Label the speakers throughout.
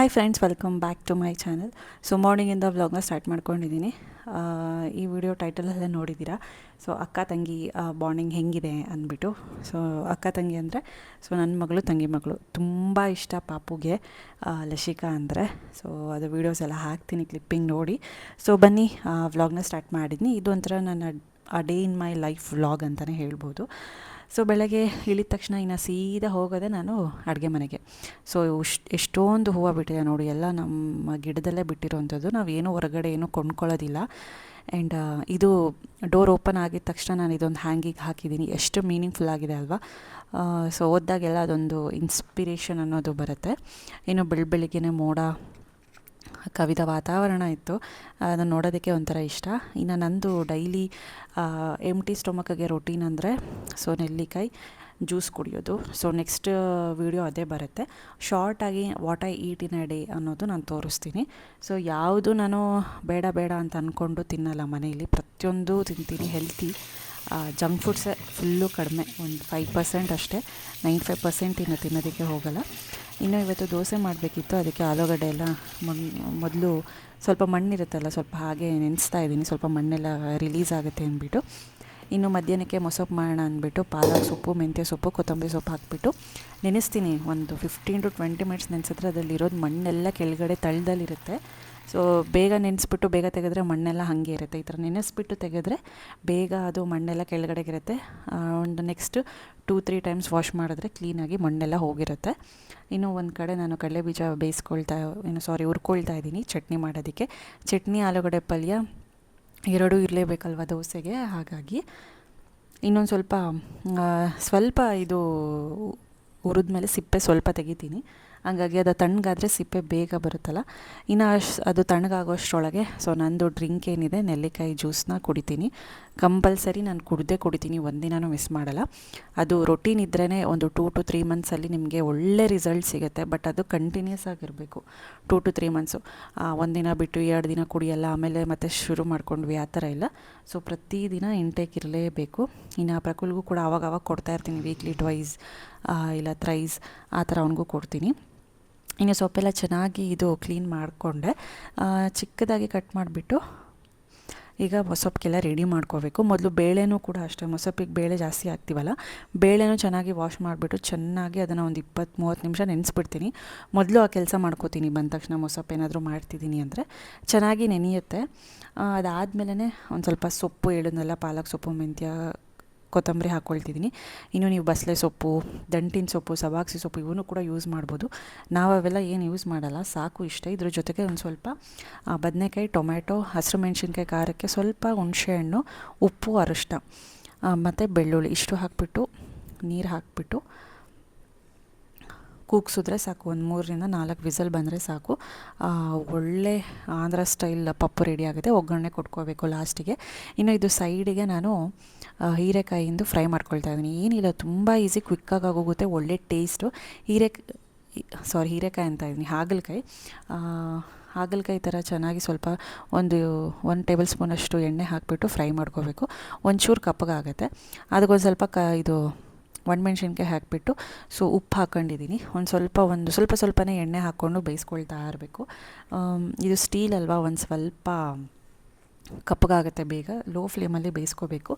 Speaker 1: Hi friends, welcome back to my channel. So ಮಾರ್ನಿಂಗಿಂದ ವ್ಲಾಗ್ನ start ಮಾಡ್ಕೊಂಡಿದ್ದೀನಿ. ಈ ವಿಡಿಯೋ ಟೈಟಲಲ್ಲೇ ನೋಡಿದ್ದೀರಾ. ಸೊ ಅಕ್ಕ ತಂಗಿ ಬಾಂಡಿಂಗ್ ಹೆಂಗಿದೆ ಅಂದ್ಬಿಟ್ಟು. ಸೊ ಅಕ್ಕ ತಂಗಿ ಅಂದರೆ ನನ್ನ ಮಗಳು ತಂಗಿ ಮಗಳು ತುಂಬ ಇಷ್ಟ ಪಾಪುಗೆ, ಲಶಿಕಾ ಅಂದರೆ. ಸೊ ಅದು ವೀಡಿಯೋಸ್ ಎಲ್ಲ ಹಾಕ್ತೀನಿ, ಕ್ಲಿಪ್ಪಿಂಗ್ ನೋಡಿ. ಸೊ ಬನ್ನಿ ವ್ಲಾಗ್ನ ಸ್ಟಾರ್ಟ್ ಮಾಡಿದ್ದೀನಿ. ಇದು ಒಂಥರ ನನ್ನ day in my life vlog ಅಂತಲೇ ಹೇಳ್ಬೋದು. ಸೊ ಬೆಳಗ್ಗೆ ಇಳಿದ ತಕ್ಷಣ ಇನ್ನು ಸೀದಾ ಹೋಗೋದೆ ನಾನು ಅಡುಗೆ ಮನೆಗೆ. ಸೊ ಎಷ್ಟೊಂದು ಹೂವು ಬಿಟ್ಟಿದೆ ನೋಡಿ, ಎಲ್ಲ ನಮ್ಮ ಗಿಡದಲ್ಲೇ ಬಿಟ್ಟಿರೋವಂಥದ್ದು. ನಾವೇನು ಹೊರಗಡೆ ಏನೂ ಕೊಂಡ್ಕೊಳ್ಳೋದಿಲ್ಲ. ಆ್ಯಂಡ್ ಇದು ಡೋರ್ ಓಪನ್ ಆಗಿದ ತಕ್ಷಣ ನಾನು ಇದೊಂದು ಹ್ಯಾಂಗಿಗೆ ಹಾಕಿದ್ದೀನಿ. ಎಷ್ಟು ಮೀನಿಂಗ್ಫುಲ್ ಆಗಿದೆ ಅಲ್ವಾ. ಸೊ ಓದಿದಾಗೆಲ್ಲ ಅದೊಂದು ಇನ್ಸ್ಪಿರೇಷನ್ ಅನ್ನೋದು ಬರುತ್ತೆ. ಇನ್ನು ಬೆಳಿಗ್ಗೆನೇ ಮೋಡ ಕವಿದ ವಾತಾವರಣ ಇತ್ತು. ಅದನ್ನು ನೋಡೋದಕ್ಕೆ ಒಂಥರ ಇಷ್ಟ. ಇನ್ನು ನಂದು ಡೈಲಿ ಎಂಟಿ ಸ್ಟೊಮಕ್ಗೆ ರೊಟೀನ್ ಅಂದರೆ ನೆಲ್ಲಿಕಾಯಿ ಜ್ಯೂಸ್ ಕುಡಿಯೋದು. ಸೊ ನೆಕ್ಸ್ಟ್ ವೀಡಿಯೋ ಅದೇ ಬರುತ್ತೆ. ಶಾರ್ಟಾಗಿ what I eat in a day ಅನ್ನೋದು ನಾನು ತೋರಿಸ್ತೀನಿ. ಸೊ ಯಾವುದು ನಾನು ಬೇಡ ಬೇಡ ಅಂತ ಅಂದ್ಕೊಂಡು ತಿನ್ನಲ್ಲ ಮನೆಯಲ್ಲಿ. ಪ್ರತಿಯೊಂದು ತಿಂತೀನಿ, ಹೆಲ್ತಿ. ಜಂಕ್ ಫುಡ್ಸೇ ಫುಲ್ಲು ಕಡಿಮೆ, ಒಂದು 5% ಅಷ್ಟೇ. 95% ಇನ್ನು ತಿನ್ನೋದಕ್ಕೆ ಹೋಗಲ್ಲ. ಇನ್ನು ಇವತ್ತು ದೋಸೆ ಮಾಡಬೇಕಿತ್ತು, ಅದಕ್ಕೆ ಆಲೂಗಡ್ಡೆ ಎಲ್ಲ ಮೊದಲು ಸ್ವಲ್ಪ ಮಣ್ಣಿರುತ್ತಲ್ಲ, ಸ್ವಲ್ಪ ಹಾಗೆ ನೆನೆಸ್ತಾ ಇದ್ದೀನಿ, ಸ್ವಲ್ಪ ಮಣ್ಣೆಲ್ಲ ರಿಲೀಸ್ ಆಗುತ್ತೆ ಅಂದ್ಬಿಟ್ಟು. ಇನ್ನು ಮಧ್ಯಾಹ್ನಕ್ಕೆ ಮೊಸಪ್ಪು ಮಾಡೋಣ ಅಂದ್ಬಿಟ್ಟು ಪಾಲಕ್ ಸೊಪ್ಪು, ಮೆಂತ್ಯ ಸೊಪ್ಪು, ಕೊತ್ತಂಬರಿ ಸೊಪ್ಪು ಹಾಕಿಬಿಟ್ಟು ನೆನೆಸ್ತೀನಿ. ಒಂದು 15 to 20 ಮಿನಿಟ್ಸ್ ನೆನೆಸಿದ್ರೆ ಅದರಲ್ಲಿರೋದು ಮಣ್ಣೆಲ್ಲ ಕೆಳಗಡೆ ತಳದಲ್ಲಿರುತ್ತೆ. ಸೊ ಬೇಗ ನೆನೆಸ್ಬಿಟ್ಟು ಬೇಗ ತೆಗೆದ್ರೆ ಮಣ್ಣೆಲ್ಲ ಹಾಗೆ ಇರುತ್ತೆ. ಈ ಥರ ನೆನೆಸ್ಬಿಟ್ಟು ತೆಗೆದ್ರೆ ಬೇಗ ಅದು ಮಣ್ಣೆಲ್ಲ ಕೆಳಗಡೆಗೆ ಇರುತ್ತೆ. ಒಂದು ನೆಕ್ಸ್ಟ್ 2-3 ಟೈಮ್ಸ್ ವಾಶ್ ಮಾಡಿದ್ರೆ ಕ್ಲೀನಾಗಿ ಮಣ್ಣೆಲ್ಲ ಹೋಗಿರುತ್ತೆ. ಇನ್ನು ಒಂದು ಕಡೆ ನಾನು ಕಡಲೆ ಬೀಜ ಹುರ್ಕೊಳ್ತಾ ಇದ್ದೀನಿ ಚಟ್ನಿ ಮಾಡೋದಕ್ಕೆ. ಚಟ್ನಿ, ಆಲೂಗಡ್ಡೆ ಪಲ್ಯ ಎರಡೂ ಇರಲೇಬೇಕಲ್ವ ದೋಸೆಗೆ. ಹಾಗಾಗಿ ಇನ್ನೊಂದು ಸ್ವಲ್ಪ ಇದು ಹುರಿದ್ಮೇಲೆ ಸಿಪ್ಪೆ ಸ್ವಲ್ಪ ತೆಗಿತೀನಿ. ಹಂಗಾಗಿ ಅದು ತಣ್ಣಗಾದರೆ ಸಿಪ್ಪೆ ಬೇಗ ಬರುತ್ತಲ್ಲ. ಇನ್ನು ಅದು ತಣ್ಣಗಾಗೋಷ್ಟರೊಳಗೆ ನಂದು ಡ್ರಿಂಕ್ ಏನಿದೆ, ನೆಲ್ಲಿಕಾಯಿ ಜ್ಯೂಸನ್ನ ಕುಡಿತೀನಿ. ಕಂಪಲ್ಸರಿ ನಾನು ಕುಡಿತೀನಿ, ಒಂದಿನೂ ಮಿಸ್ ಮಾಡಲ್ಲ. ಅದು ರೊಟೀನ್ ಇದ್ರೇ ಒಂದು 2 to 3 ಮಂತ್ಸಲ್ಲಿ ನಿಮಗೆ ಒಳ್ಳೆ ರಿಸಲ್ಟ್ ಸಿಗುತ್ತೆ. ಬಟ್ ಅದು ಕಂಟಿನ್ಯೂಸ್ ಆಗಿರಬೇಕು 2 to 3 ಮಂತ್ಸು. ಒಂದಿನ ಬಿಟ್ಟು 2 ದಿನ ಕುಡಿಯಲ್ಲ, ಆಮೇಲೆ ಮತ್ತೆ ಶುರು ಮಾಡ್ಕೊಂಡ್ವಿ, ಆ ಥರ ಇಲ್ಲ. ಸೊ ಪ್ರತಿದಿನ ಇಂಟೇಕ್ ಇರಲೇಬೇಕು. ಇನ್ನು ಪ್ರಕುಲ್ಗೂ ಕೂಡ ಆವಾಗ ಕೊಡ್ತಾಯಿರ್ತೀನಿ, ವೀಕ್ಲಿ ಟ್ವೈಸ್ ಇಲ್ಲ ಥ್ರೈಸ್ ಆ ಥರ ಅವನಿಗೂ ಕೊಡ್ತೀನಿ. ಇನ್ನು ಸೊಪ್ಪೆಲ್ಲ ಚೆನ್ನಾಗಿ ಇದು ಕ್ಲೀನ್ ಮಾಡಿಕೊಂಡೆ. ಚಿಕ್ಕದಾಗಿ ಕಟ್ ಮಾಡಿಬಿಟ್ಟು ಈಗ ಮೊಸಪ್ಪಿಗೆಲ್ಲ ರೆಡಿ ಮಾಡ್ಕೋಬೇಕು. ಮೊದಲು ಬೇಳೆನೂ ಕೂಡ ಅಷ್ಟೇ, ಮೊಸಪ್ಪಿಗೆ ಬೇಳೆ ಜಾಸ್ತಿ ಹಾಕ್ತೀವಲ್ಲ, ಬೇಳೆನೂ ಚೆನ್ನಾಗಿ ವಾಶ್ ಮಾಡಿಬಿಟ್ಟು ಚೆನ್ನಾಗಿ ಅದನ್ನು ಒಂದು 20-30 ನಿಮಿಷ ನೆನೆಸ್ಬಿಡ್ತೀನಿ. ಮೊದಲು ಆ ಕೆಲಸ ಮಾಡ್ಕೋತೀನಿ. ಬಂದ ತಕ್ಷಣ ಮೊಸಪ್ಪು ಏನಾದರೂ ಮಾಡ್ತಿದ್ದೀನಿ ಅಂದರೆ ಚೆನ್ನಾಗಿ ನೆನೆಯುತ್ತೆ. ಅದಾದಮೇಲೆ ಒಂದು ಸ್ವಲ್ಪ ಸೊಪ್ಪು ಹೇಳಿದ್ನಲ್ಲ, ಪಾಲಕ್ ಸೊಪ್ಪು, ಮೆಂತ್ಯ, ಕೊತ್ತಂಬರಿ ಹಾಕ್ಕೊಳ್ತಿದ್ದೀನಿ. ಇನ್ನು ನೀವು ಬಸಳೆ ಸೊಪ್ಪು, ದಂಟಿನ ಸೊಪ್ಪು, ಸಬಾಕ್ಸಿ ಸೊಪ್ಪು ಇವನು ಕೂಡ ಯೂಸ್ ಮಾಡ್ಬೋದು. ನಾವು ಅವೆಲ್ಲ ಏನು ಯೂಸ್ ಮಾಡಲ್ಲ, ಸಾಕು ಇಷ್ಟ. ಇದ್ರ ಜೊತೆಗೆ ಒಂದು ಸ್ವಲ್ಪ ಬದನೆಕಾಯಿ, ಟೊಮ್ಯಾಟೊ, ಹಸಿರು ಮೆಣಸಿನ್ಕಾಯಿ ಖಾರಕ್ಕೆ ಸ್ವಲ್ಪ ಹುಣಸೆಹಣ್ಣು, ಉಪ್ಪು, ಅರಿಶಿನ ಮತ್ತು ಬೆಳ್ಳುಳ್ಳಿ ಇಷ್ಟು ಹಾಕಿಬಿಟ್ಟು ನೀರು ಹಾಕಿಬಿಟ್ಟು ಕೂಗ್ಸಿದ್ರೆ ಸಾಕು. ಒಂದು 3-4 ವಿಸಲ್ ಬಂದರೆ ಸಾಕು. ಒಳ್ಳೆ ಆಂಧ್ರ ಸ್ಟೈಲ್ ಪಪ್ಪು ರೆಡಿ ಆಗುತ್ತೆ. ಒಗ್ಗರಣೆ ಕೊಟ್ಕೋಬೇಕು ಲಾಸ್ಟಿಗೆ. ಇನ್ನು ಇದು ಸೈಡಿಗೆ ನಾನು ಹೀರೆಕಾಯಿಂದ ಫ್ರೈ ಮಾಡ್ಕೊಳ್ತಾ ಇದ್ದೀನಿ. ಏನಿಲ್ಲ, ತುಂಬ ಈಸಿ, ಕ್ವಿಕ್ಕಾಗಿ ಆಗೋಗುತ್ತೆ, ಒಳ್ಳೆ ಟೇಸ್ಟು. ಹೀರೆಕಾಯಿ ಅಂತ ಇದ್ದೀನಿ, ಹಾಗಲಕಾಯಿ ಥರ ಚೆನ್ನಾಗಿ ಸ್ವಲ್ಪ ಒಂದು 1 ಟೇಬಲ್ ಸ್ಪೂನಷ್ಟು ಎಣ್ಣೆ ಹಾಕಿಬಿಟ್ಟು ಫ್ರೈ ಮಾಡ್ಕೋಬೇಕು. ಒಂಚೂರು ಕಪ್ಪಗಾಗುತ್ತೆ. ಅದಕ್ಕೊಂದು ಸ್ವಲ್ಪ ಒಣಮೆಣ್ಸಿನ್ಕಾಯಿ ಹಾಕಿಬಿಟ್ಟು ಉಪ್ಪು ಹಾಕ್ಕೊಂಡಿದ್ದೀನಿ. ಸ್ವಲ್ಪನೇ ಎಣ್ಣೆ ಹಾಕ್ಕೊಂಡು ಬೇಯಿಸ್ಕೊಳ್ತಾ ಇರಬೇಕು. ಇದು ಸ್ಟೀಲ್ ಅಲ್ವಾ, ಒಂದು ಸ್ವಲ್ಪ ಕಪ್ಪಗಾಗುತ್ತೆ ಬೇಗ. ಲೋ ಫ್ಲೇಮಲ್ಲಿ ಬೇಯಿಸ್ಕೋಬೇಕು.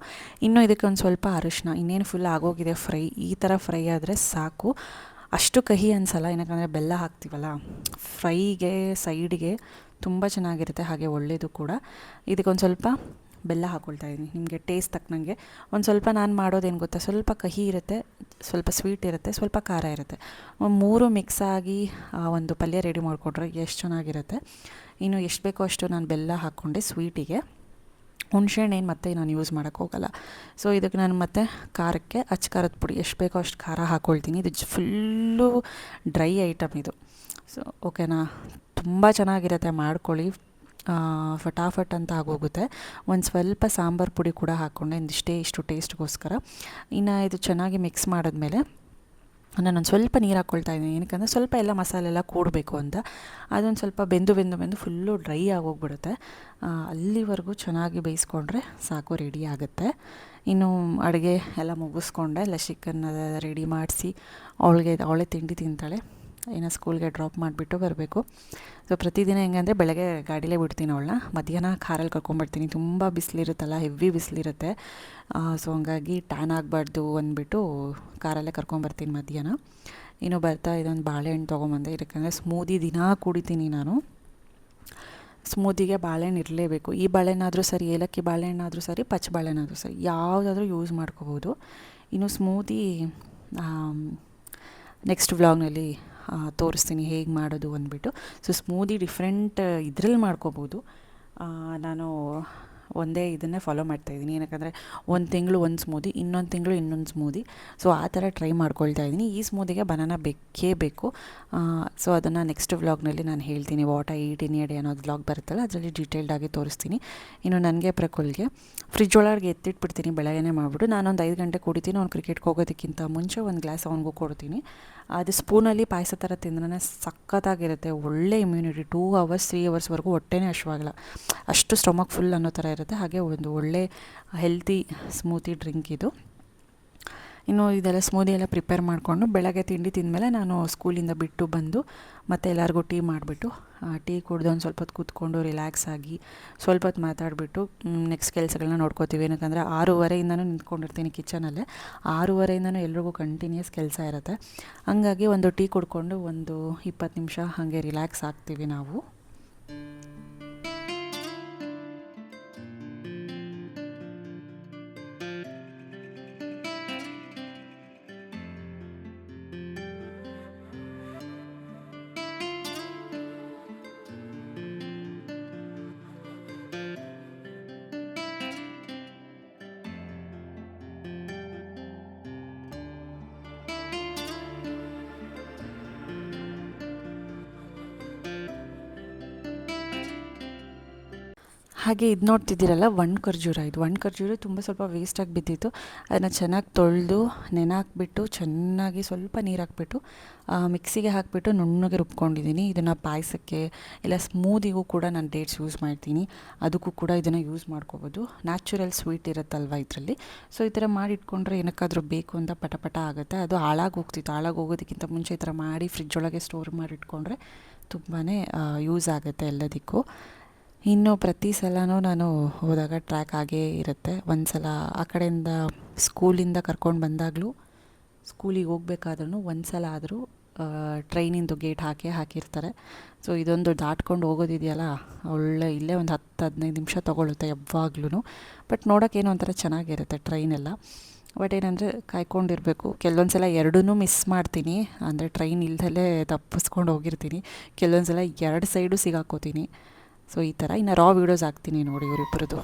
Speaker 1: ಇನ್ನು ಇದಕ್ಕೆ ಒಂದು ಸ್ವಲ್ಪ ಅರಿಶಿನ. ಇನ್ನೇನು ಫುಲ್ ಆಗೋಗಿದೆ ಫ್ರೈ. ಈ ಥರ ಫ್ರೈ ಆದರೆ ಸಾಕು. ಅಷ್ಟು ಕಹಿ ಅನಿಸಲ್ಲ, ಏನಕ್ಕಂದರೆ ಬೆಲ್ಲ ಹಾಕ್ತೀವಲ್ಲ ಫ್ರೈಗೆ, ಸೈಡಿಗೆ ತುಂಬ ಚೆನ್ನಾಗಿರುತ್ತೆ, ಹಾಗೆ ಒಳ್ಳೆಯದು ಕೂಡ. ಇದಕ್ಕೊಂದು ಸ್ವಲ್ಪ ಬೆಲ್ಲ ಹಾಕ್ಕೊಳ್ತಾ ಇದ್ದೀನಿ, ನಿಮಗೆ ಟೇಸ್ಟ್ ತಕ್ಕನಂಗೆ. ಒಂದು ಸ್ವಲ್ಪ ನಾನು ಮಾಡೋದೇನು ಗೊತ್ತಾ, ಸ್ವಲ್ಪ ಕಹಿ ಇರುತ್ತೆ, ಸ್ವಲ್ಪ ಸ್ವೀಟ್ ಇರುತ್ತೆ, ಸ್ವಲ್ಪ ಖಾರ ಇರುತ್ತೆ. 3 ಮಿಕ್ಸ್ ಆಗಿ ಒಂದು ಪಲ್ಯ ರೆಡಿ ಮಾಡಿಕೊಟ್ರೆ ಎಷ್ಟು ಚೆನ್ನಾಗಿರುತ್ತೆ. ಇನ್ನು ಎಷ್ಟು ಬೇಕೋ ಅಷ್ಟು ನಾನು ಬೆಲ್ಲ ಹಾಕ್ಕೊಂಡೆ ಸ್ವೀಟಿಗೆ. ಹುಣಸೆಹಣ್ಣು ಮತ್ತೆ ನಾನು ಯೂಸ್ ಮಾಡೋಕ್ಕೆ ಹೋಗಲ್ಲ. ಸೊ ಇದಕ್ಕೆ ನಾನು ಮತ್ತೆ ಖಾರಕ್ಕೆ ಖಾರದ ಪುಡಿ ಎಷ್ಟು ಬೇಕೋ ಅಷ್ಟು ಖಾರ ಹಾಕ್ಕೊಳ್ತೀನಿ. ಇದು ಫುಲ್ಲು ಡ್ರೈ ಐಟಮ್ ಇದು. ಸೊ ಓಕೆನಾ, ತುಂಬ ಚೆನ್ನಾಗಿರುತ್ತೆ, ಮಾಡ್ಕೊಳ್ಳಿ. ಫಟಾಫಟ್ ಅಂತ ಆಗೋಗುತ್ತೆ. ಒಂದು ಸ್ವಲ್ಪ ಸಾಂಬಾರು ಪುಡಿ ಕೂಡ ಹಾಕ್ಕೊಂಡೆ, ಇಷ್ಟು ಟೇಸ್ಟ್ಗೋಸ್ಕರ. ಇನ್ನು ಇದು ಚೆನ್ನಾಗಿ ಮಿಕ್ಸ್ ಮಾಡಿದ್ಮೇಲೆ ನಾನೊಂದು ಸ್ವಲ್ಪ ನೀರು ಹಾಕ್ಕೊಳ್ತಾ ಇದ್ದೀನಿ. ಏನಕ್ಕಂದರೆ ಸ್ವಲ್ಪ ಎಲ್ಲ ಮಸಾಲೆ ಎಲ್ಲ ಕೂಡಬೇಕು ಅಂತ. ಅದೊಂದು ಸ್ವಲ್ಪ ಬೆಂದು ಫುಲ್ಲು ಡ್ರೈ ಆಗೋಗ್ಬಿಡುತ್ತೆ. ಅಲ್ಲಿವರೆಗೂ ಚೆನ್ನಾಗಿ ಬೇಯಿಸ್ಕೊಂಡ್ರೆ ಸಾಕು, ರೆಡಿ ಆಗುತ್ತೆ. ಇನ್ನು ಅಡುಗೆ ಎಲ್ಲ ಮುಗಿಸ್ಕೊಂಡೆ, ಲಸಿಕನ್ನ ರೆಡಿ ಮಾಡಿಸಿ ಅವಳೇ ತಿಂಡಿ ತಿಂತಾಳೆ. ಏನೋ ಸ್ಕೂಲ್ಗೆ ಡ್ರಾಪ್ ಮಾಡಿಬಿಟ್ಟು ಬರಬೇಕು. ಸೊ ಪ್ರತಿದಿನ ಹೆಂಗಂದರೆ ಬೆಳಗ್ಗೆ ಗಾಡೀಲೇ ಬಿಡ್ತೀನಿ ಅವಳನ್ನ, ಮಧ್ಯಾಹ್ನ ಕಾರಲ್ಲಿ ಕರ್ಕೊಂಬರ್ತೀನಿ. ತುಂಬ ಬಿಸಿಲಿರುತ್ತಲ್ಲ, ಹೆವಿ ಬಿಸಿಲಿರುತ್ತೆ. ಸೊ ಹಂಗಾಗಿ ಟ್ಯಾನ್ ಆಗಬಾರ್ದು ಅಂದ್ಬಿಟ್ಟು ಕಾರಲ್ಲೇ ಕರ್ಕೊಂಬರ್ತೀನಿ ಮಧ್ಯಾಹ್ನ. ಇನ್ನು ಬರ್ತಾ ಇದೊಂದು ಬಾಳೆಹಣ್ಣು ತೊಗೊಂಬಂದೆ, ಯಾಕಂದರೆ ಸ್ಮೂದಿ ದಿನ ಕುಡಿತೀನಿ ನಾನು. ಸ್ಮೂದಿಗೆ ಬಾಳೆಹಣ್ಣು ಇರಲೇಬೇಕು. ಈ ಬಾಳೆಹಣ್ಣಾದರೂ ಸರಿ, ಏಲಕ್ಕಿ ಬಾಳೆಹಣ್ಣಾದರೂ ಸರಿ, ಪಚ್ಚ ಬಾಳೆಹಣ್ಣಾದರೂ ಸರಿ, ಯಾವುದಾದ್ರೂ ಯೂಸ್ ಮಾಡ್ಕೋಬೋದು. ಇನ್ನು ಸ್ಮೂದಿ ನೆಕ್ಸ್ಟ್ ವ್ಲಾಗ್ನಲ್ಲಿ ತೋರಿಸ್ತೀನಿ ಹೇಗೆ ಮಾಡೋದು ಅಂದ್ಬಿಟ್ಟು. ಸೊ ಸ್ಮೂದಿ ಡಿಫ್ರೆಂಟ್ ಇದ್ರಲ್ಲಿ ಮಾಡ್ಕೋಬೋದು. ನಾನು ಒಂದೇ ಇದನ್ನೇ ಫಾಲೋ ಮಾಡ್ತಾಯಿದ್ದೀನಿ, ಏನಕ್ಕಂದರೆ ಒಂದು ತಿಂಗಳು ಒಂದು ಸ್ಮೂದಿ, ಇನ್ನೊಂದು ತಿಂಗಳು ಇನ್ನೊಂದು ಸ್ಮೂದಿ. ಸೊ ಆ ಥರ ಟ್ರೈ ಮಾಡ್ಕೊಳ್ತಾ ಇದ್ದೀನಿ. ಈ ಸ್ಮೂದಿಗೆ ಬನಾನಾ ಬೇಕೇ ಬೇಕು. ಸೊ ಅದನ್ನು ನೆಕ್ಸ್ಟ್ ವ್ಲಾಗ್ನಲ್ಲಿ ನಾನು ಹೇಳ್ತೀನಿ. What I eat in a day ಅನ್ನೋದು ವ್ಲಾಗ್ ಬರುತ್ತಲ್ಲ, ಅದರಲ್ಲಿ ಡೀಟೇಲ್ಡಾಗಿ ತೋರಿಸ್ತೀನಿ. ಇನ್ನು ನನಗೆ ಪ್ರಕುಲ್ಗೆ ಫ್ರಿಜ್ ಒಳಗೆ ಎತ್ತಿಟ್ಬಿಡ್ತೀನಿ, ಬೆಳಗ್ಗೆನೇ ಮಾಡಿಬಿಟ್ಟು. ನಾನೊಂದು 5 ಗಂಟೆ ಕುಡಿತೀನಿ. ಅವ್ನು ಕ್ರಿಕೆಟ್ಗೆ ಹೋಗೋದಕ್ಕಿಂತ ಮುಂಚೆ ಒಂದು ಗ್ಲಾಸ್ ಅವ್ನಿಗೂ ಕೊಡ್ತೀನಿ. ಅದು ಸ್ಪೂನಲ್ಲಿ ಪಾಯಸ ಥರ ತಿಂದ್ರೆ ಸಖತ್ತಾಗಿರುತ್ತೆ. ಒಳ್ಳೆ ಇಮ್ಯುನಿಟಿ, 2 hours 3 hours ಹೊಟ್ಟೆನೇ ಹಶ್ವಾಗಲ್ಲ, ಅಷ್ಟು ಸ್ಟೊಮಕ್ ಫುಲ್ ಅನ್ನೋ ಥರ ಇರುತ್ತೆ. ಹಾಗೆ ಒಂದು ಒಳ್ಳೆ ಹೆಲ್ತಿ ಸ್ಮೂತಿ ಡ್ರಿಂಕ್ ಇದು. ಇನ್ನು ಇದೆಲ್ಲ ಸ್ಮೂದಿ ಎಲ್ಲ ಪ್ರಿಪೇರ್ ಮಾಡಿಕೊಂಡು ಬೆಳಗ್ಗೆ ತಿಂಡಿ ತಿಂದಮೇಲೆ ನಾನು ಸ್ಕೂಲಿಂದ ಬಿಟ್ಟು ಬಂದು ಮತ್ತೆ ಎಲ್ಲರಿಗೂ ಟೀ ಮಾಡಿಬಿಟ್ಟು, ಟೀ ಕುಡ್ದು ಒಂದು ಸ್ವಲ್ಪ ಹೊತ್ತು ಕೂತ್ಕೊಂಡು ರಿಲ್ಯಾಕ್ಸ್ ಆಗಿ ಸ್ವಲ್ಪ ಹೊತ್ತು ಮಾತಾಡಿಬಿಟ್ಟು ನೆಕ್ಸ್ಟ್ ಕೆಲಸಗಳನ್ನ ನೋಡ್ಕೋತೀವಿ. ಏನಕ್ಕಂದರೆ 6:30ಇಂದನೂ ನಿಂತ್ಕೊಂಡಿರ್ತೀನಿ ಕಿಚನಲ್ಲೇ. 6:30ಇಂದನೂ ಎಲ್ರಿಗೂ ಕಂಟಿನ್ಯೂಸ್ ಕೆಲಸ ಇರುತ್ತೆ. ಹಂಗಾಗಿ ಒಂದು ಟೀ ಕುಡ್ಕೊಂಡು ಒಂದು 20 ನಿಮಿಷ ಹಾಗೆ ರಿಲ್ಯಾಕ್ಸ್ ಆಗ್ತೀವಿ ನಾವು. ಹಾಗೆ ಇದು ನೋಡ್ತಿದ್ದೀರಲ್ಲ, ಒಣ ಖರ್ಜೂರ. ಇದು ಒಣ ಖರ್ಜೂರ ತುಂಬ ಸ್ವಲ್ಪ ವೇಸ್ಟಾಗಿ ಬಿದ್ದಿತ್ತು. ಅದನ್ನು ಚೆನ್ನಾಗಿ ತೊಳೆದು ನೆನೆ ಹಾಕ್ಬಿಟ್ಟು ಚೆನ್ನಾಗಿ ಸ್ವಲ್ಪ ನೀರು ಹಾಕ್ಬಿಟ್ಟು ಮಿಕ್ಸಿಗೆ ಹಾಕಿಬಿಟ್ಟು ನುಣ್ಣಗೆ ರುಬ್ಕೊಂಡಿದ್ದೀನಿ. ಇದನ್ನು ಪಾಯಸಕ್ಕೆ ಇಲ್ಲ ಸ್ಮೂದಿಗೂ ಕೂಡ ನಾನು ಡೇಟ್ಸ್ ಯೂಸ್ ಮಾಡ್ತೀನಿ. ಅದಕ್ಕೂ ಕೂಡ ಇದನ್ನು ಯೂಸ್ ಮಾಡ್ಕೋಬೋದು. ನ್ಯಾಚುರಲ್ ಸ್ವೀಟ್ ಇರುತ್ತಲ್ವ ಇದರಲ್ಲಿ. ಸೊ ಈ ಥರ ಮಾಡಿ ಇಟ್ಕೊಂಡ್ರೆ ಏನಕ್ಕಾದರೂ ಬೇಕು ಅಂತ ಪಟ ಆಗುತ್ತೆ. ಅದು ಹಾಳಾಗೋಗ್ತಿತ್ತು. ಹಾಳಾಗೋಗೋದಕ್ಕಿಂತ ಮುಂಚೆ ಈ ಥರ ಮಾಡಿ ಫ್ರಿಜ್ ಒಳಗೆ ಸ್ಟೋರ್ ಮಾಡಿ ಇಟ್ಕೊಂಡ್ರೆ ತುಂಬಾ ಯೂಸ್ ಆಗುತ್ತೆ ಎಲ್ಲದಕ್ಕೂ. ಇನ್ನು ಪ್ರತಿ ಸಲವೂ ನಾನು ಹೋದಾಗ ಟ್ರ್ಯಾಕ್ ಆಗೇ ಇರುತ್ತೆ. ಒಂದು ಸಲ ಆ ಕಡೆಯಿಂದ ಸ್ಕೂಲಿಂದ ಕರ್ಕೊಂಡು ಬಂದಾಗಲೂ, ಸ್ಕೂಲಿಗೆ ಹೋಗ್ಬೇಕಾದ್ರೂ ಒಂದು ಸಲ ಆದರೂ ಟ್ರೈನಿಂದು ಗೇಟ್ ಹಾಕಿರ್ತಾರೆ. ಸೊ ಇದೊಂದು ದಾಟ್ಕೊಂಡು ಹೋಗೋದಿದೆಯಲ್ಲ, ಒಳ್ಳೆ ಇಲ್ಲೇ ಒಂದು 10-15 ನಿಮಿಷ ತೊಗೊಳುತ್ತೆ ಯಾವಾಗ್ಲೂ. ಬಟ್ ನೋಡೋಕ್ಕೇನೋ ಒಂಥರ ಚೆನ್ನಾಗಿರುತ್ತೆ ಟ್ರೈನೆಲ್ಲ. ಬಟ್ ಏನಂದರೆ ಕಾಯ್ಕೊಂಡಿರಬೇಕು. ಕೆಲವೊಂದು ಸಲ ಎರಡೂ ಮಿಸ್ ಮಾಡ್ತೀನಿ, ಅಂದರೆ ಟ್ರೈನ್ ಇಲ್ದಲೇ ತಪ್ಪಿಸ್ಕೊಂಡು ಹೋಗಿರ್ತೀನಿ. ಕೆಲವೊಂದು ಸಲ 2 ಸೈಡು ಸಿಗಾಕೋತೀನಿ. ಸೊ ಈ ಥರ ಇನ್ನು ರಾ ವೀಡಿಯೋಸ್ ಹಾಕ್ತೀನಿ ನೋಡಿ ಇವರಿಬ್ಬರದು.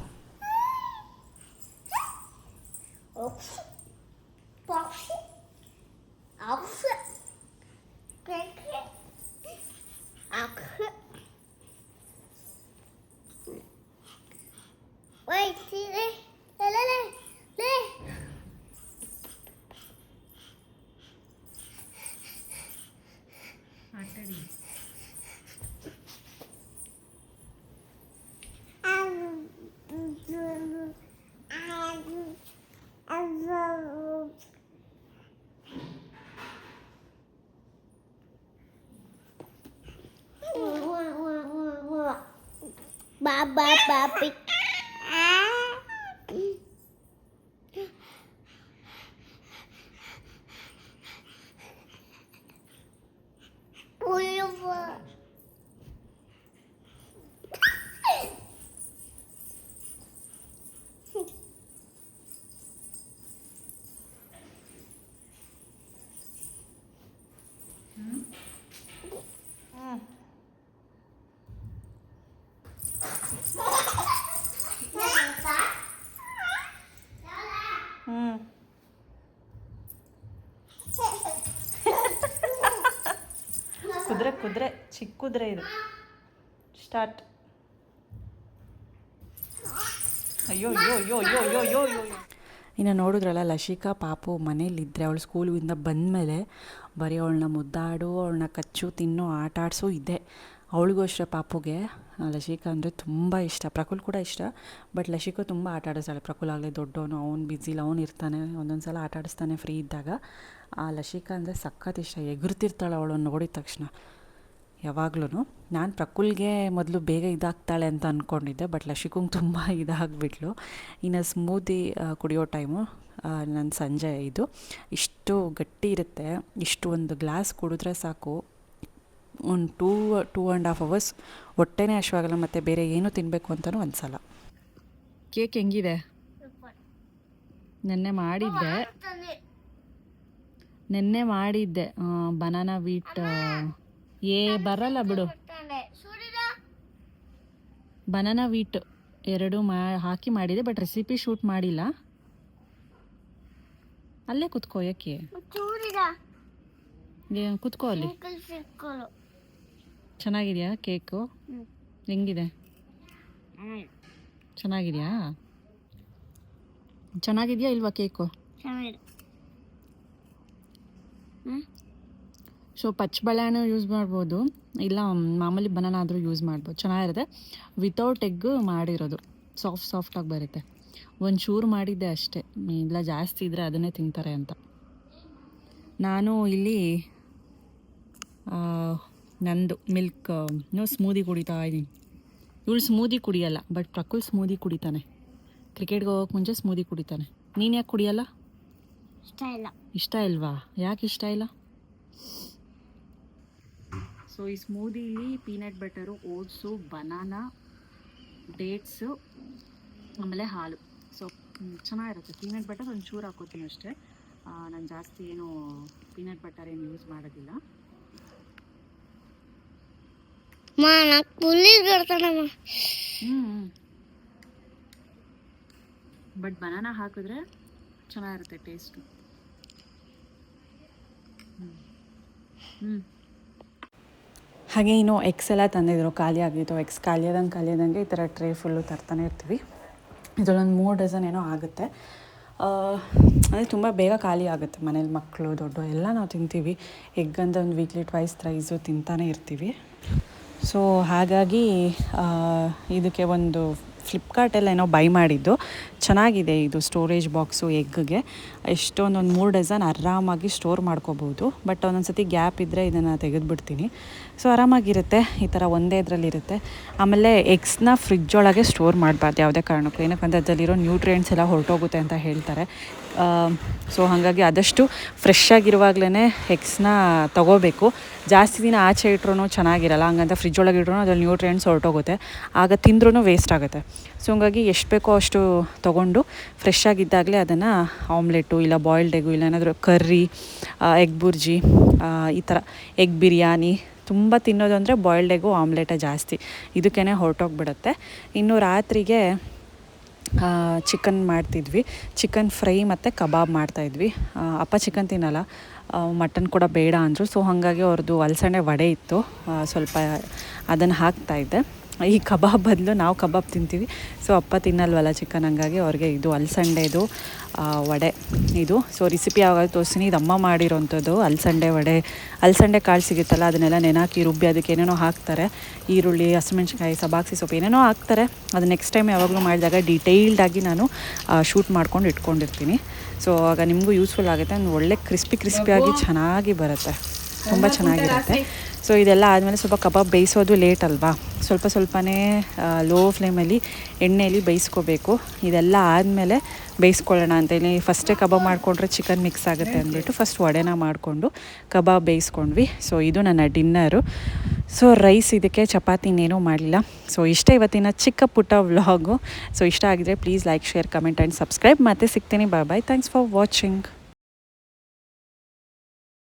Speaker 2: Baba babi.
Speaker 1: ಕುದುರೆ ಚಿಕ್ಕ ಕುದುರೆ ಇದು. ಸ್ಟಾರ್ಟ್. ಅಯ್ಯೋ ಅಯ್ಯೋ ಅಯ್ಯೋ ಅಯ್ಯೋ ಅಯ್ಯೋ ಅಯ್ಯೋ ಅಯ್ಯೋ. ಇನ್ನು ನೋಡಿದ್ರಲ್ಲ, ಲಶಿಕಾ ಪಾಪು ಮನೇಲಿದ್ದರೆ ಅವಳು ಸ್ಕೂಲಿಂದ ಬಂದಮೇಲೆ ಬರೀ ಅವಳನ್ನ ಮುದ್ದಾಡು, ಅವಳನ್ನ ಕಚ್ಚು, ತಿನ್ನು, ಆಟ ಆಡಿಸು ಇದೆ. ಅವಳಿಗೂ ಅಷ್ಟೇ ಪಾಪುಗೆ ಲಶಿಕಾ ಅಂದರೆ ತುಂಬ ಇಷ್ಟ. ಪ್ರಕುಲ್ ಕೂಡ ಇಷ್ಟ, ಬಟ್ ಲಶಿಕಾ ತುಂಬ ಆಟ ಆಡಿಸ್ತಾಳೆ. ಪ್ರಕುಲ್ ಆಗಲೇ ದೊಡ್ಡವನು, ಅವ್ನು ಬ್ಯುಸಿಲಿ ಅವ್ನು ಇರ್ತಾನೆ, ಒಂದೊಂದು ಸಲ ಆಟ ಆಡಿಸ್ತಾನೆ ಫ್ರೀ ಇದ್ದಾಗ. ಆ ಲಶಿಕಾ ಅಂದರೆ ಸಖತ್ ಇಷ್ಟ, ಎಗುರ್ತಿರ್ತಾಳೆ ಅವಳನ್ನು ನೋಡಿದ ತಕ್ಷಣ ಯಾವಾಗ್ಲೂ. ನಾನು ಪ್ರಕುಲ್ಗೆ ಮೊದಲು ಬೇಗ ಇದಾಗ್ತಾಳೆ ಅಂತ ಅಂದ್ಕೊಂಡಿದ್ದೆ, ಬಟ್ ಲಶಿಕಂಗೆ ತುಂಬ ಇದಾಗಿಬಿಟ್ಲು. ಇನ್ನು ಸ್ಮೂದಿ ಕುಡಿಯೋ ಟೈಮು ನನ್ನ ಸಂಜೆ ಇದು ಇಷ್ಟು ಗಟ್ಟಿ ಇರುತ್ತೆ, ಇಷ್ಟು ಒಂದು ಗ್ಲಾಸ್ ಕುಡಿದ್ರೆ ಸಾಕು ಒಂದು 2.5 hours ಹೊಟ್ಟೆನೇ ಹಶ್ವಾಗಲ್ಲ, ಮತ್ತು ಬೇರೆ ಏನೂ ತಿನ್ನಬೇಕು ಅಂತಲೂ ಅನಿಸಲ್ಲ. ಕೇಕ್ ಹೆಂಗಿದೆ? ನೆನ್ನೆ ಮಾಡಿದ್ದೆ ಬನಾನಾ ವೀಟ್ ಬರಲ್ಲ ಬಿಡು. ಬನಾನಾ ವೀಟ್ 2 ಹಾಕಿ ಮಾಡಿದೆ, ಬಟ್ ರೆಸಿಪಿ ಶೂಟ್ ಮಾಡಿಲ್ಲ. ಅಲ್ಲೇ ಕುತ್ಕೋ, ಯಾಕೆ ಕುತ್ಕೋ ಅಲ್ಲಿ. ಚೆನ್ನಾಗಿದೆಯಾ ಕೇಕು? ಹೆಂಗಿದೆ? ಚೆನ್ನಾಗಿದೆಯಾ ಇಲ್ವಾ ಕೇಕು? ಸೊ ಪಚ್ಚಬಾಳೆಹಣ್ಣು ಯೂಸ್ ಮಾಡ್ಬೋದು, ಇಲ್ಲ ಮಾಮೂಲಿ ಬನಾನ ಆದರೂ ಯೂಸ್ ಮಾಡ್ಬೋದು, ಚೆನ್ನಾಗಿರುತ್ತೆ. ವಿತೌಟ್ ಎಗ್ ಮಾಡಿರೋದು, ಸಾಫ್ಟಾಗಿ ಬರುತ್ತೆ. ಒಂಚೂರು ಮಾಡಿದ್ದೆ ಅಷ್ಟೇ, ಇಲ್ಲ ಜಾಸ್ತಿ ಇದ್ದರೆ ಅದನ್ನೇ ತಿಂತಾರೆ ಅಂತ. ನಾನು ಇಲ್ಲಿ ನಂದು ಮಿಲ್ಕ್ ಸ್ಮೂದಿ ಕುಡಿತಾ ಇದ್ದೀನಿ. ಇವಳು ಸ್ಮೂದಿ ಕುಡಿಯಲ್ಲ, ಬಟ್ ಪ್ರಕುಲ್ ಸ್ಮೂದಿ ಕುಡಿತಾನೆ. ಕ್ರಿಕೆಟ್ಗೆ ಹೋಗೋಕೆ ಮುಂಚೆ ಸ್ಮೂದಿ ಕುಡಿತಾನೆ. ನೀನು ಯಾಕೆ ಕುಡಿಯಲ್ಲ? ಇಷ್ಟ ಇಲ್ವಾ? ಯಾಕೆ ಇಷ್ಟ ಇಲ್ಲ? ಸೊ ಈ ಸ್ಮೂದಿಲಿ peanut butter, oats, banana, dates, ಆಮೇಲೆ ಹಾಲು. ಸೊ ಚೆನ್ನಾಗಿರುತ್ತೆ. ಪೀನಟ್ ಬಟರ್ ಒಂಚೂರು ಹಾಕೋತೀನಿ ಅಷ್ಟೇ, ನಾನು ಜಾಸ್ತಿ ಏನು ಪೀನಟ್ ಬಟರ್ ಏನು ಯೂಸ್ ಮಾಡೋದಿಲ್ಲ. ಬಟ್ ಬನಾನಾ ಹಾಕಿದ್ರೆ ಚೆನ್ನಾಗಿರುತ್ತೆ ಟೇಸ್ಟು. ಹಾಗೆ ಇನ್ನು ಎಗ್ಸ್ ಎಲ್ಲ ತಂದಿದ್ರು, ಖಾಲಿ ಆಗಿತ್ತು. ಎಗ್ಸ್ ಖಾಲಿಯಾದಂಗೆ ಈ ಥರ ಟ್ರೇ ಫುಲ್ಲು ತರ್ತಾನೆ ಇರ್ತೀವಿ. ಇದರಲ್ಲೊಂದು 3 ಡಜನ್ ಏನೋ ಆಗುತ್ತೆ. ಅಂದರೆ ತುಂಬ ಬೇಗ ಖಾಲಿ ಆಗುತ್ತೆ. ಮನೇಲಿ ಮಕ್ಕಳು ದೊಡ್ಡ ಎಲ್ಲ ನಾವು ತಿಂತೀವಿ. ಎಗ್ ಅಂತ ಒಂದು ವೀಕ್ಲಿ 2 ಥ್ರೈಸು ತಿಂತಾನೆ ಇರ್ತೀವಿ. ಸೊ ಹಾಗಾಗಿ ಇದಕ್ಕೆ ಒಂದು ಫ್ಲಿಪ್ಕಾರ್ಟಲ್ಲಿ ಏನೋ ಬೈ ಮಾಡಿದ್ದು, ಚೆನ್ನಾಗಿದೆ ಇದು ಸ್ಟೋರೇಜ್ ಬಾಕ್ಸು ಎಗ್ಗೆ. ಎಷ್ಟೊಂದು 3 ಡಜನ್ ಆರಾಮಾಗಿ ಸ್ಟೋರ್ ಮಾಡ್ಕೋಬೋದು. ಬಟ್ ಒಂದೊಂದು ಸತಿ ಗ್ಯಾಪ್ ಇದ್ದರೆ ಇದನ್ನು ತೆಗೆದುಬಿಡ್ತೀನಿ. ಸೊ ಆರಾಮಾಗಿರುತ್ತೆ, ಈ ಥರ ಒಂದೇ ಇದರಲ್ಲಿರುತ್ತೆ. ಆಮೇಲೆ ಎಗ್ಸ್ನ ಫ್ರಿಜ್ ಒಳಗೆ ಸ್ಟೋರ್ ಮಾಡಬಾರ್ದು ಯಾವುದೇ ಕಾರಣಕ್ಕೂ, ಏನಕ್ಕಂದರೆ ಅದರಲ್ಲಿರೋ ನ್ಯೂಟ್ರಿಯೆಂಟ್ಸ್ ಎಲ್ಲ ಹೊರಟೋಗುತ್ತೆ ಅಂತ ಹೇಳ್ತಾರೆ. ಸೊ ಹಾಗಾಗಿ ಆದಷ್ಟು ಫ್ರೆಶ್ ಆಗಿರುವಾಗಲೇ ಎಗ್ಸ್ನ ತೊಗೋಬೇಕು. ಜಾಸ್ತಿ ದಿನ ಆಚೆ ಇಟ್ರೂ ಚೆನ್ನಾಗಿರಲ್ಲ, ಹಂಗಂತ ಫ್ರಿಜ್ ಒಳಗೆ ಇಟ್ರೂ ಅದ್ರಲ್ಲಿ ನ್ಯೂಟ್ರಿಯೆಂಟ್ಸ್ ಹೊರಟೋಗುತ್ತೆ, ಆಗ ತಿಂದ್ರೂ ವೇಸ್ಟ್ ಆಗುತ್ತೆ. ಸೊ ಹಂಗಾಗಿ ಎಷ್ಟು ಬೇಕೋ ಅಷ್ಟು ತೊಗೊಂಡು ಫ್ರೆಶ್ ಆಗಿದ್ದಾಗಲೇ ಅದನ್ನು ಆಮ್ಲೆಟು, ಇಲ್ಲ ಬಾಯ್ಲ್ಡ್ ಎಗ್ಗು, ಇಲ್ಲ ಏನಾದರೂ ಕರ್ರಿ, ಎಗ್ ಬುರ್ಜಿ, ಈ ಥರ ಎಗ್ ಬಿರಿಯಾನಿ ತುಂಬ ತಿನ್ನೋದು ಅಂದರೆ ಬಾಯ್ಲ್ಡ್ ಎಗ್ಗು ಆಮ್ಲೆಟೇ ಜಾಸ್ತಿ, ಇದಕ್ಕೇ ಹೊರಟೋಗ್ಬಿಡುತ್ತೆ. ಇನ್ನು ರಾತ್ರಿಗೆ ಚಿಕನ್ ಮಾಡ್ತಿದ್ವಿ, ಚಿಕನ್ ಫ್ರೈ ಮತ್ತು ಕಬಾಬ್ ಮಾಡ್ತಾಯಿದ್ವಿ. ಅಪ್ಪ ಚಿಕನ್ ತಿನ್ನಲ್ಲ, ಮಟನ್ ಕೂಡ ಬೇಡ ಅಂದರು. ಸೊ ಹಾಗಾಗಿ ಅವ್ರದ್ದು ಅಲಸಂಡೆ ವಡೆ ಇತ್ತು, ಸ್ವಲ್ಪ ಅದನ್ನು ಹಾಕ್ತಾಯಿದ್ದೆ. ಈ ಕಬಾಬ್ ಬದಲು ನಾವು ಕಬಾಬ್ ತಿಂತೀವಿ, ಸೊ ಅಪ್ಪ ತಿನ್ನಲ್ವಲ್ಲ ಚಿಕನ್, ಹಂಗಾಗಿ ಅವ್ರಿಗೆ ಇದು ಅಲಸಂಡೆದು ವಡೆ ಇದು. ಸೊ ರೆಸಿಪಿ ಯಾವಾಗ ತೋರಿಸ್ತೀನಿ. ಇದು ಅಮ್ಮ ಮಾಡಿರೋಂಥದ್ದು ಅಲಸಂಡೆ ವಡೆ. ಅಲಸಂಡೆ ಕಾಳು ಸಿಗುತ್ತಲ್ಲ, ಅದನ್ನೆಲ್ಲ ನೆನಾಕಿ ರುಬ್ಬಿ ಅದಕ್ಕೆ ಏನೇನೋ ಹಾಕ್ತಾರೆ, ಈರುಳ್ಳಿ, ಹಸಿಮೆಣ್ಸಿನ್ಕಾಯಿ, ಸಬ್ಬಾಕ್ಸಿ ಸೊಪ್ಪು ಏನೇನೋ ಹಾಕ್ತಾರೆ. ಅದು ನೆಕ್ಸ್ಟ್ ಟೈಮ್ ಯಾವಾಗಲೂ ಮಾಡಿದಾಗ ಡೀಟೇಲ್ಡಾಗಿ ನಾನು ಶೂಟ್ ಮಾಡ್ಕೊಂಡು ಇಟ್ಕೊಂಡಿರ್ತೀನಿ. ಸೊ ಆಗ ನಿಮಗೂ ಯೂಸ್ಫುಲ್ ಆಗುತ್ತೆ. ಒಂದು ಒಳ್ಳೆ ಕ್ರಿಸ್ಪಿಯಾಗಿ ಚೆನ್ನಾಗಿ ಬರುತ್ತೆ, ತುಂಬ ಚೆನ್ನಾಗಿರುತ್ತೆ. ಸೊ ಇದೆಲ್ಲ ಆದಮೇಲೆ ಸ್ವಲ್ಪ ಕಬಾಬ್ ಬೇಯಿಸೋದು ಲೇಟ್ ಅಲ್ವಾ, ಸ್ವಲ್ಪನೇ ಲೋ ಫ್ಲೇಮಲ್ಲಿ ಎಣ್ಣೆಯಲ್ಲಿ ಬೇಯಿಸ್ಕೋಬೇಕು. ಇದೆಲ್ಲ ಆದಮೇಲೆ ಬೇಯಿಸ್ಕೊಳ್ಳೋಣ ಅಂತೇಳಿ ಫಸ್ಟೇ ಕಬಾಬ್ ಮಾಡಿಕೊಂಡ್ರೆ ಚಿಕನ್ ಮಿಕ್ಸ್ ಆಗುತ್ತೆ ಅಂದ್ಬಿಟ್ಟು ಫಸ್ಟ್ ವಡೆನ ಮಾಡಿಕೊಂಡು ಕಬಾಬ್ ಬೇಯಿಸ್ಕೊಂಡ್ವಿ. ಸೊ ಇದು ನನ್ನ ಡಿನ್ನರು. ಸೊ ರೈಸ್, ಇದಕ್ಕೆ ಚಪಾತಿ ಇನ್ನೇನೂ ಮಾಡಲಿಲ್ಲ. ಸೊ ಇಷ್ಟ ಇವತ್ತಿನ ಚಿಕ್ಕ ಪುಟ್ಟ ವ್ಲಾಗು. ಸೊ ಇಷ್ಟ ಆಗಿದ್ರೆ please like, share, comment and subscribe. ಮತ್ತೆ ಸಿಗ್ತೀನಿ. ಬಾಯ್. Thanks for watching.